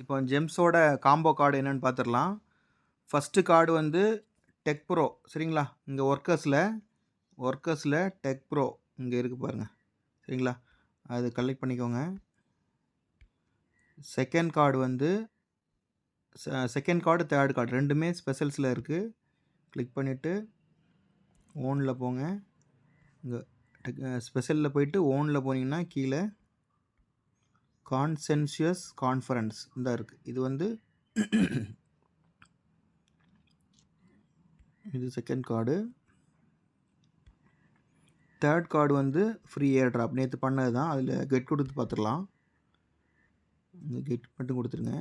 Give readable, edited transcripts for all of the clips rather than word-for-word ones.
இப்போ ஜெம்ஸோட combo card என்னன்னு பார்த்துடலாம். ஃபஸ்ட்டு கார்டு வந்து டெக் ப்ரோ சரிங்களா? இங்கே ஒர்க்கர்ஸில் டெக் ப்ரோ இங்கே இருக்குது பாருங்கள் சரிங்களா? அது கலெக்ட் பண்ணிக்கோங்க. செகண்ட் கார்டு வந்து செகண்ட் கார்டு தேர்ட் கார்டு ரெண்டுமே ஸ்பெஷல்ஸில் இருக்குது. கிளிக் பண்ணிவிட்டு ஓனில் போங்க. இங்கே ஸ்பெஷலில் போயிட்டு ஓனில் போனீங்கன்னா கீழே கான்சென்சியஸ் கான்ஃபரன்ஸ் இந்த இருக்குது. இது வந்து இது செகண்ட் கார்டு. தேர்ட் கார்டு வந்து ஃப்ரீ ஏர் ட்ராப் நேற்று பண்ணது தான். அதில் கெட் கொடுத்து பார்த்துடலாம். இந்த கெட் மட்டும் கொடுத்துருங்க.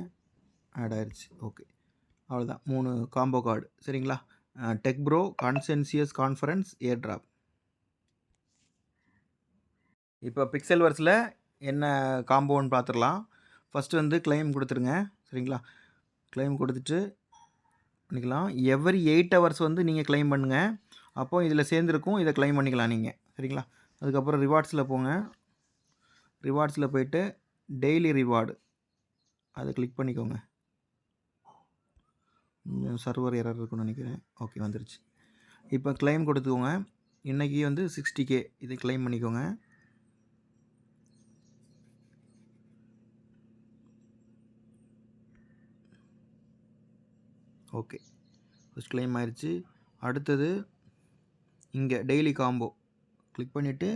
ஆட் ஆயிடுச்சு. ஓகே, அவ்வளோதான். 3 காம்போ கார்டு சரிங்களா? Tech pro, conscientious conference, air drop. இப்போ பிக்சல்வர்ஸில் என்ன காம்போன்னு பார்த்துடலாம். ஃபஸ்ட்டு வந்து கிளைம் கொடுத்துருங்க சரிங்களா? கிளைம் கொடுத்துட்டு பண்ணிக்கலாம். எவ்ரி 8 ஹவர்ஸ் வந்து நீங்கள் கிளைம் பண்ணுங்கள். அப்போது இதில் சேர்ந்துருக்கும், இதை கிளைம் பண்ணிக்கலாம் நீங்கள் சரிங்களா? அதுக்கப்புறம் ரிவார்ட்ஸில் போங்க. ரிவார்ட்ஸில் போயிட்டு டெய்லி ரிவார்டு அதை கிளிக் பண்ணிக்கோங்க. சர்வர் எரர் இருக்குன்னு நினைக்கிறேன். ஓகே, வந்துருச்சு. இப்போ கிளைம் கொடுத்துக்கோங்க. இன்றைக்கி வந்து 60K இதை கிளைம் பண்ணிக்கோங்க. ஓகே, ஃபஸ்ட் கிளைம் ஆயிடுச்சு. அடுத்தது இங்கே டெய்லி காம்போ கிளிக் பண்ணிவிட்டு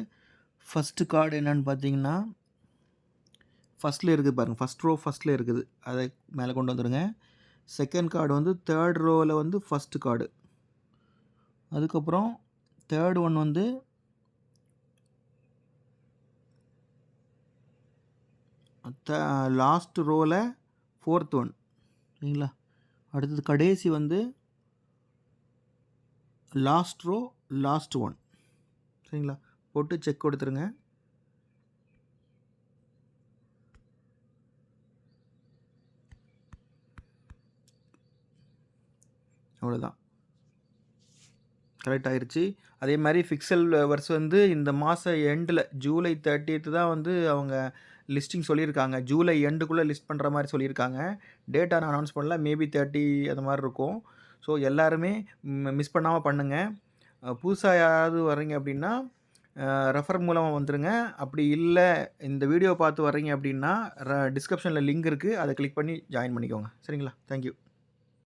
ஃபஸ்ட்டு கார்டு என்னென்னு பார்த்தீங்கன்னா ஃபஸ்ட்டில் இருக்குது பாருங்கள். ஃபஸ்ட் ரோ ஃபஸ்ட்டில் இருக்குது, அதை மேலே கொண்டு வந்துடுங்க. செகண்ட் கார்டு வந்து தேர்ட் ரோவில் வந்து ஃபஸ்ட்டு கார்டு. அதுக்கப்புறம் தேர்ட் ஒன் வந்து லாஸ்ட் ரோவில் ஃபோர்த் ஒன் சரிங்களா? அடுத்தது கடைசி வந்து லாஸ்ட் ரோ லாஸ்ட் ஒன் சரிங்களா? போட்டு செக் கொடுத்துருங்க. அவ்வளோதான், கரெக்ட் ஆயிடுச்சு. அதே மாதிரி ஃபிக்சல் வர்ஸ் வந்து இந்த மாதம் எண்டில் ஜூலை 30th தான் வந்து அவங்க லிஸ்டிங் சொல்லியிருக்காங்க. ஜூலை எண்டுக்குள்ளே லிஸ்ட் பண்ணுற மாதிரி சொல்லியிருக்காங்க. டேட்டா நான் அனௌன்ஸ் பண்ணல, மேபி 30 அந்த மாதிரி இருக்கும். ஸோ எல்லாருமே மிஸ் பண்ணாமல் பண்ணுங்கள். புதுசாக யாராவது வர்றீங்க அப்படின்னா ரெஃபர் மூலமாக வந்துடுங்க. அப்படி இல்லை இந்த வீடியோ பார்த்து வர்றீங்க அப்படின்னா டிஸ்கிரிப்ஷனில் லிங்க் இருக்குது, அதை கிளிக் பண்ணி ஜாயின் பண்ணிக்கோங்க சரிங்களா? தேங்க்யூ.